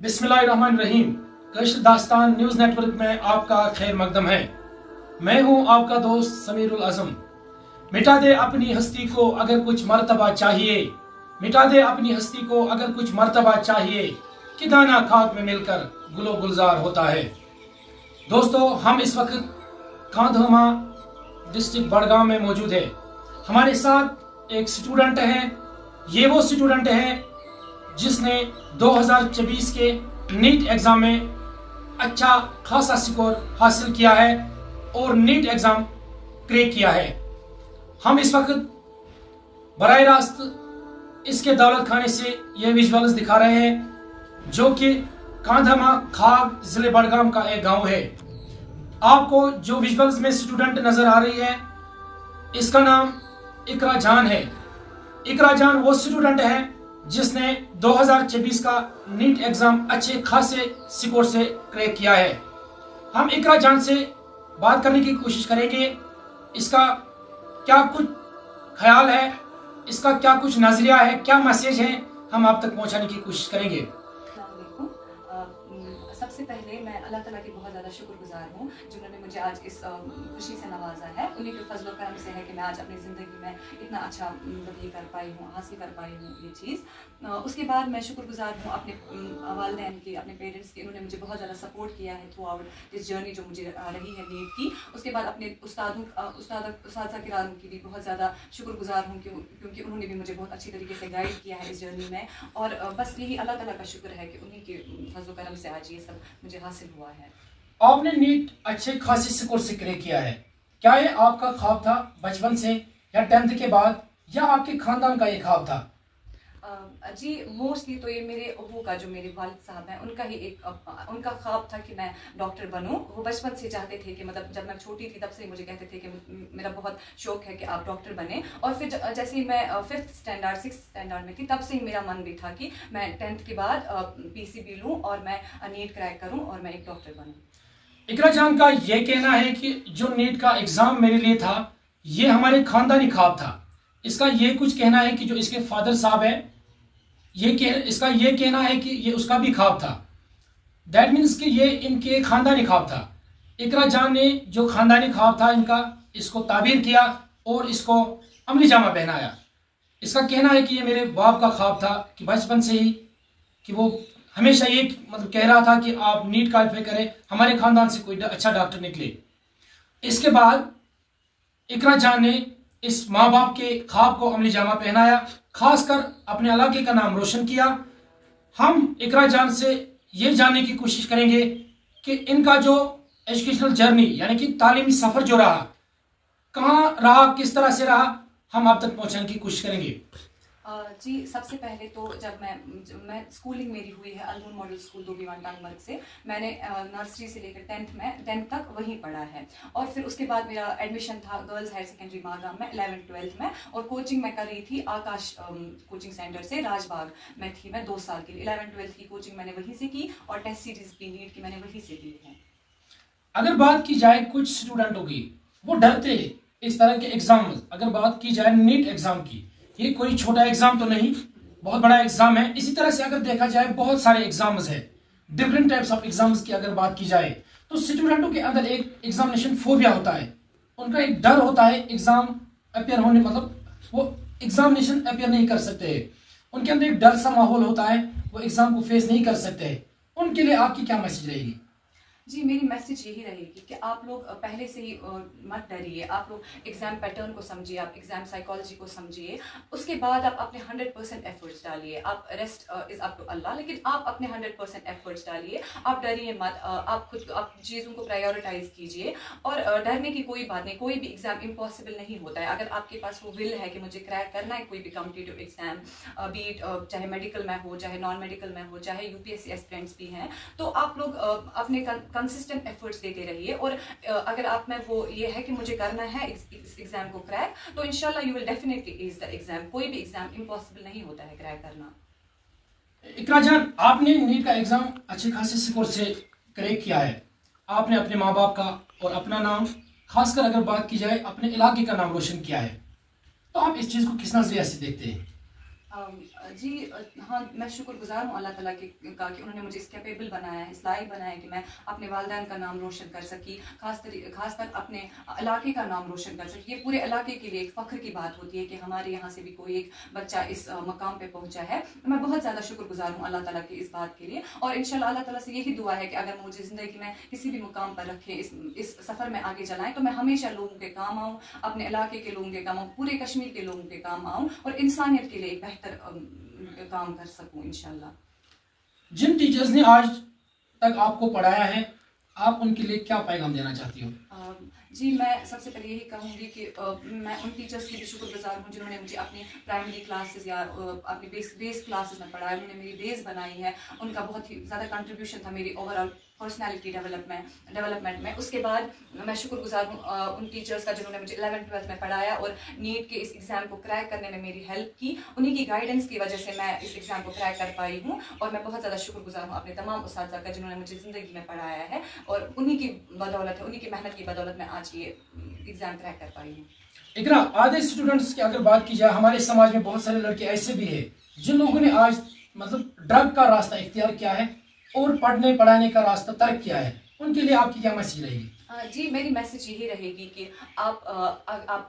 बिस्मिल्लाहिर्रहमानिर्रहीम। कश्त दास्तान news network में आपका खैर मकदम है। मैं हूं आपका दोस्त समीरुल आजम। मिटा दे अपनी हस्ती को अगर कुछ मर्तबा चाहिए, मिटा दे अपनी हस्ती को अगर कुछ मर्तबा चाहिए, कि दाना खाक में मिलकर गुलो गुलजार होता है। दोस्तों, हम इस वक्त खांधमा डिस्ट्रिक्ट बड़गाम में मौजूद है। हमारे साथ एक स्टूडेंट है। ये वो स्टूडेंट है जिसने 2024 के नीट एग्जाम में अच्छा खासा स्कोर हासिल किया है और नीट एग्जाम क्रैक किया है। हम इस वक्त बराह रास्त इसके दौलत खाने से ये विजुअल्स दिखा रहे हैं, जो कि खांधमा खाग जिले बड़गाम का एक गांव है। आपको जो विजुअल्स में स्टूडेंट नजर आ रही है, इसका नाम इकरा जान है। इकरा जान वो स्टूडेंट है जिसने 2024 का नीट एग्जाम अच्छे खासे स्कोर से क्रैक किया है। हम इकरा जान से बात करने की कोशिश करेंगे। इसका क्या कुछ ख्याल है, इसका क्या कुछ नजरिया है, क्या मैसेज है, हम आप तक पहुंचाने की कोशिश करेंगे। सबसे पहले मैं अल्लाह ताला की बहुत ज़्यादा शुक्रगुजार हूँ जिन्होंने मुझे आज इस खुशी से नवाजा है। उन्हीं के फजल करम से है कि मैं आज अपनी ज़िंदगी में इतना अच्छा ये कर पाई हूँ, हासिल कर पाई हूँ ये चीज़। उसके बाद मैं शुक्रगुजार हूँ अपने वालिदैन की, अपने पेरेंट्स की। उन्होंने मुझे बहुत ज़्यादा सपोर्ट किया है थ्रू आउट दिस जर्नी जो मुझे रही है नीट की। उसके बाद अपने उस्ताद किराम की भी बहुत ज़्यादा शुक्रगुजार हूँ क्योंकि उन्होंने भी मुझे बहुत अच्छी तरीके से गाइड किया है इस जर्नी में। और बस यही अल्लाह ताला का शुक्र है कि उन्हीं के फजल करम से आज ये सब मुझे हासिल हुआ है। आपने नीट अच्छे खासे स्कोर से क्रैक किया है। क्या ये आपका ख्वाब था बचपन से, या 10th के बाद, या आपके खानदान का ये ख्वाब था? जी मोस्टली तो ये मेरे अबू का, जो मेरे वालिद साहब हैं, उनका ही उनका ख्वाब था कि मैं डॉक्टर बनूं। वो बचपन से चाहते थे कि मतलब जब मैं छोटी थी तब से मुझे कहते थे कि मेरा बहुत शौक है कि आप डॉक्टर बने। और फिर जैसे ही मैं 5th स्टैंडर्ड 6th स्टैंडर्ड में थी तब से ही मेरा मन भी था कि मैं 10th के बाद PCB लूँ और मैं नीट क्रैक करूँ और मैं एक डॉक्टर बनूँ। इकरा जान का ये कहना है कि जो नीट का एग्जाम मेरे लिए था, ये हमारे खानदानी ख्वाब था। इसका ये कुछ कहना है कि जो इसके फादर साहब है, इसका ये कहना है कि ये उसका भी ख्वाब था। दैट मीन्स कि ये इनके खानदानी ख्वाब था। इकरा जान ने जो खानदानी ख्वाब था इनका, इसको ताबीर किया और इसको अमली जामा पहनाया। इसका कहना है कि ये मेरे बाप का ख्वाब था कि बचपन से ही कि वो हमेशा ये मतलब कह रहा था कि आप नीट क्वालिफाई करें, हमारे खानदान से कोई अच्छा डॉक्टर निकले। इसके बाद इकरा जान ने इस माँ बाप के ख्वाब को अमली जामा पहनाया, खासकर अपने इलाके का नाम रोशन किया। हम इकरा जान से ये जानने की कोशिश करेंगे कि इनका जो एजुकेशनल जर्नी यानी कि तालीमी सफर जो रहा, कहाँ रहा, किस तरह से रहा, हम आप तक पहुंचाने की कोशिश करेंगे। जी सबसे पहले तो जब मैं स्कूलिंग मेरी हुई है अल नूर मॉडल स्कूल दोबीवान टांगमर्ग से। मैंने नर्सरी से लेकर 10th तक वहीं पढ़ा है। और फिर उसके बाद मेरा एडमिशन था गर्ल्स हायर सेकेंडरी मागाम में 11th 12th में। और कोचिंग मैं कर रही थी आकाश कोचिंग सेंटर से, राजबाग में थी मैं 2 साल के लिए। 11th 12th की कोचिंग मैंने वहीं से की और टेस्ट सीरीज की नीट की मैंने वहीं से दी है। अगर बात की जाए कुछ स्टूडेंटों की, वो डरते इस तरह के एग्जाम। अगर बात की जाए नीट एग्जाम की, ये कोई छोटा एग्जाम तो नहीं, बहुत बड़ा एग्जाम है। इसी तरह से अगर देखा जाए बहुत सारे एग्जाम्स है, डिफरेंट टाइप्स ऑफ एग्जाम्स की अगर बात की जाए तो स्टूडेंटों के अंदर एक एग्जामिनेशन फोबिया होता है। उनका एक डर होता है एग्जाम अपियर होने, मतलब वो एग्जामिनेशन अपियर नहीं कर सकते हैं। उनके अंदर एक डर सा माहौल होता है, वो एग्जाम को फेस नहीं कर सकते। उनके लिए आपकी क्या मैसेज रहेगी? जी मेरी मैसेज यही रहेगी कि आप लोग पहले से ही मत डरिए। आप लोग एग्ज़ाम पैटर्न को समझिए, आप एग्ज़ाम साइकोलॉजी को समझिए। उसके बाद आप अपने 100% एफर्ट्स डालिए। आप rest is up to Allah, लेकिन आप अपने 100% एफर्ट्स डालिए। आप डरिए मत, आप चीज़ों को प्रायोरिटाइज कीजिए। और डरने की कोई बात नहीं, कोई भी एग्ज़ाम इम्पॉसिबल नहीं होता है। अगर आपके पास वो विल है कि मुझे क्रैक करना है कोई भी कॉम्पिटिटिव एग्ज़ाम, बीट चाहे मेडिकल में हो, चाहे नॉन मेडिकल में हो, चाहे UPSC एस्पिरेंट्स भी हैं, तो आप लोग अपने कंसिस्टेंट एफर्ट्स देते रहिए। और अगर आप में वो ये है कि मुझे करना है इस एग्जाम को क्रैक, तो इंशाल्लाह you will definitely ace the exam. कोई भी एग्जाम इम्पॉसिबल नहीं होता है क्रैक करना। इकरा जान, आपने नीट का एग्जाम अच्छे खासे स्कोर से क्रैक किया है। आपने अपने माँ बाप का और अपना नाम, खासकर अगर बात की जाए अपने इलाके का नाम रोशन किया है, तो आप इस चीज को किस नजरिए से देखते हैं? जी हाँ, मैं शुक्रगुजार हूँ अल्लाह ताला का कि उन्होंने मुझे इस कैपेबल बनाया है, इस लायक बनाया है कि मैं अपने वालिदैन का नाम रोशन कर सकी, खासकर अपने इलाके का नाम रोशन कर सकी। ये पूरे इलाके के लिए एक फ़ख्र की बात होती है कि हमारे यहाँ से भी कोई एक बच्चा इस मकाम पे पहुँचा है। मैं बहुत ज़्यादा शुक्रगुजार हूँ अल्लाह ताला की इस बात के लिए, और इंशाल्लाह अल्लाह ताला से यही दुआ है कि अगर मुझे ज़िंदगी में किसी भी मुकाम पर रखें, इस सफ़र में आगे चलाएं, तो मैं हमेशा लोगों के काम आऊँ, अपने इलाके के लोगों के काम आऊँ, पूरे कश्मीर के लोगों के काम आऊँ और इंसानियत के लिए एक बेहतर काम कर सकूं इंशाल्लाह। जिन टीचर्स ने आज तक आपको पढ़ाया है, आप उनके लिए क्या पैगाम देना चाहती हो? जी, मैं सबसे पहले यही कहूँगी कि मैं उन टीचर्स की भी शुक्रगुजार हूँ जिन्होंने मुझे अपनी प्राइमरी क्लासेस या अपनी बेस क्लासेस में पढ़ाया, उन्होंने मेरी बेस बनाई है। उनका बहुत ही ज़्यादा कंट्रीब्यूशन था मेरी ओवरऑल पर्सनैलिटी डेवलपमेंट में। उसके बाद मैं शुक्रगुजार हूँ उन टीचर्स का जिन्होंने मुझे 11th-12th में पढ़ाया और नीट के इस एग्ज़ाम को क्रैक करने में मेरी हेल्प की। उन्हीं की गाइडेंस की वजह से मैं इस एग्ज़ाम को क्रैक कर पाई हूँ, और मैं बहुत ज़्यादा शुक्रगुजार हूँ अपने तमाम उस्ताद का जिन्होंने मुझे ज़िंदगी में पढ़ाया है, और उन्हीं की बदौलत है, उन्हीं की मेहनत की बदौलत मैं आज ये एग्ज़ाम क्रैक कर पाई हूँ। इकरा, आधे स्टूडेंट्स की अगर बात की जाए, हमारे समाज में बहुत सारे लड़के ऐसे भी हैं जिन लोगों ने आज मतलब ड्रग का रास्ता इख्तियार किया है और पढ़ने पढ़ाने का रास्ता तर्क किया है, उनके लिए आपकी क्या मैसेज रहेगी? जी, मेरी मैसेज यही रहेगी कि आप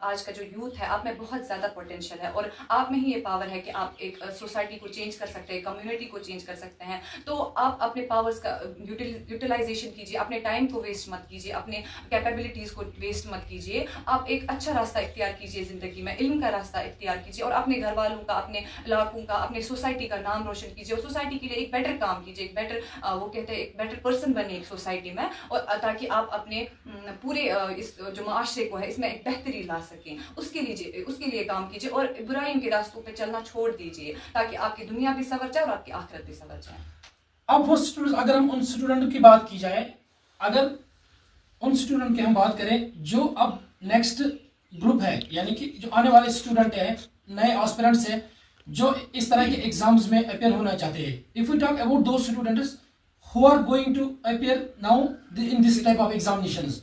आज का जो यूथ है, आप में बहुत ज़्यादा पोटेंशियल है और आप में ही ये पावर है कि आप एक सोसाइटी को चेंज कर सकते हैं, कम्युनिटी को चेंज कर सकते हैं। तो आप अपने पावर्स का यूटिलाइजेशन कीजिए, अपने टाइम को वेस्ट मत कीजिए, अपने कैपेबिलिटीज़ को वेस्ट मत कीजिए। आप एक अच्छा रास्ता इख्तियार कीजिए ज़िंदगी में, इल्म का रास्ता इख्तियार कीजिए और अपने घर वालों का, अपने इलाकों का, अपने सोसाइटी का नाम रोशन कीजिए और सोसाइटी के लिए एक बेटर काम कीजिए, एक बेटर वो कहते हैं एक बेटर पर्सन बने एक सोसाइटी में, और ताकि आप अपने पूरे इस जो माशरे को है इसमें एक बेहतरी ला सकें। उसके लिए काम कीजिए और बुराइयों के रास्तों पे चलना छोड़ दीजिए, ताकि आपकी दुनिया भी संवर जाए और आपकी आखिरत भी संवर जाए। अब वो स्टूडेंट, अगर हम उन स्टूडेंट की बात की जाए, अगर उन स्टूडेंट की हम बात करें जो अब नेक्स्ट ग्रुप है, यानी कि जो आने वाले स्टूडेंट है, नए एस्पिरेंट्स हैं जो इस तरह के एग्जाम्स में अपेयर होना चाहते हैं, if we talk about those students who are going to appear now in this type of examinations,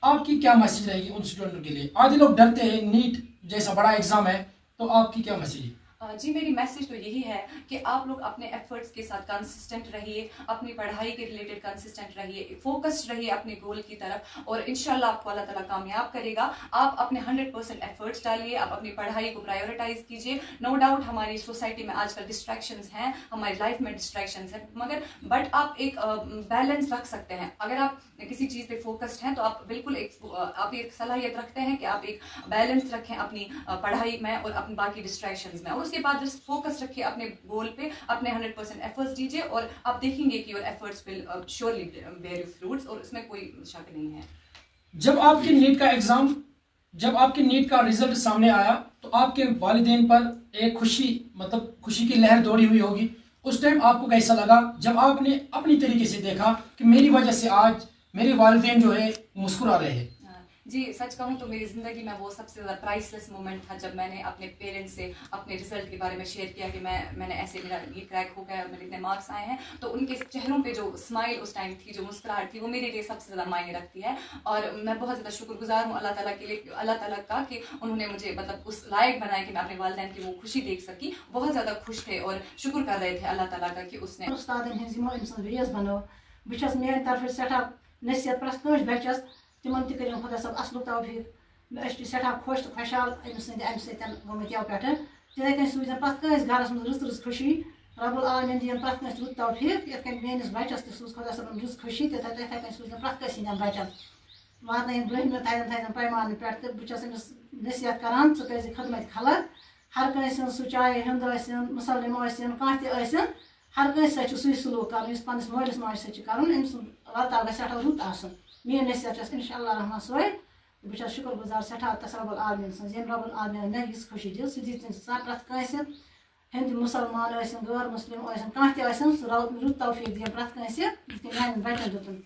आपकी क्या मैसेज रहेगी उन स्टूडेंटों के लिए? आधे लोग डरते हैं, नीट जैसा बड़ा एग्जाम है, तो आपकी क्या मैसेज है? जी, मेरी मैसेज तो यही है कि आप लोग अपने एफर्ट्स के साथ कंसिस्टेंट रहिए, अपनी पढ़ाई के रिलेटेड कंसिस्टेंट रहिए, फोकस्ड रहिए अपने गोल की तरफ, और इंशाल्लाह आपको अल्लाह ताला कामयाब करेगा। आप अपने 100% एफर्ट्स डालिए, आप अपनी पढ़ाई को प्रायोरिटाइज कीजिए। नो डाउट हमारी सोसाइटी में आजकल डिस्ट्रैक्शंस हैं, हमारी लाइफ में डिस्ट्रैक्शंस हैं, बट आप एक बैलेंस रख सकते हैं। अगर आप किसी चीज़ पे फोकस्ड हैं तो आप बिल्कुल आप एक सलाहियत रखते हैं कि आप एक बैलेंस रखें अपनी पढ़ाई में और अपनी बाकी डिस्ट्रैक्शंस में, और उसके बाद जस्ट फोकस रखिए अपने गोल पे, अपने 100% एफर्ट्स दीजिए और आप देखेंगे कि your efforts will surely bear you fruits, और इसमें कोई शक नहीं है। जब आपके नीट का रिजल्ट सामने आया तो आपके वालिदैन पर एक खुशी की लहर दौड़ी हुई होगी। उस टाइम आपको कैसा लगा जब आपने अपनी तरीके से देखा कि मेरी वजह से आज मेरे वालिदैन जो है मुस्कुरा रहे हैं? जी, सच कहूँ तो मेरी ज़िंदगी में वो सबसे ज़्यादा प्राइसलेस मोमेंट था जब मैंने अपने पेरेंट्स से अपने रिजल्ट के बारे में शेयर किया कि मैंने ऐसे मेरा नीट क्रैक हो गया, मेरे इतने मार्क्स आए हैं। तो उनके चेहरों पे जो स्माइल उस टाइम थी, जो मुस्कुराहट थी, वो मेरे लिए सबसे ज़्यादा मायने रखती है। और मैं बहुत ज़्यादा शुक्रगुजार हूँ अल्लाह ताला के लिए, अल्लाह ताला का, कि उन्होंने मुझे मतलब उस लायक बनाया कि मैं अपने वालिदैन की वो खुशी देख सकी। बहुत ज़्यादा खुश थे और शुक्र कर रहे थे अल्लाह ताला का कि उसने तिमन तक खुदा सब असल तौफीक, सठा खुश तो खुशहाल अमुत यव पे तिथे कन सूजन प्रत घरस मज रच खुशी। रब्बुल आलमीन दिन प्रत रुत तौफीक, ये मेस बचस तूज खुदा सब रच खुशी, तथे कन सूजन प्रत इन बचन वातन ब्रहम थन पैमान पे। तो बहुत नसीहत करान च कर खदमत खलक, हर कंस सह चाहे हिंद मुसलम कह हर कंस सह सलूक कर पन्नस मालिस माज सह कर वर्ताव गि सठा रुत। मेरी नसीहत इंशाअल्लाह रहमान सोए। बहुत शुक्रगुजार सठा तस रब्बुल आलमीन सज, यम रब्बुल आलमीन मे यह खुशी दी, सह दी प्रत कंस हिंद मुसलमान गैर मुस्लिम कह रुत तौफीक दिन प्रत कंस, मेन बचन दुन।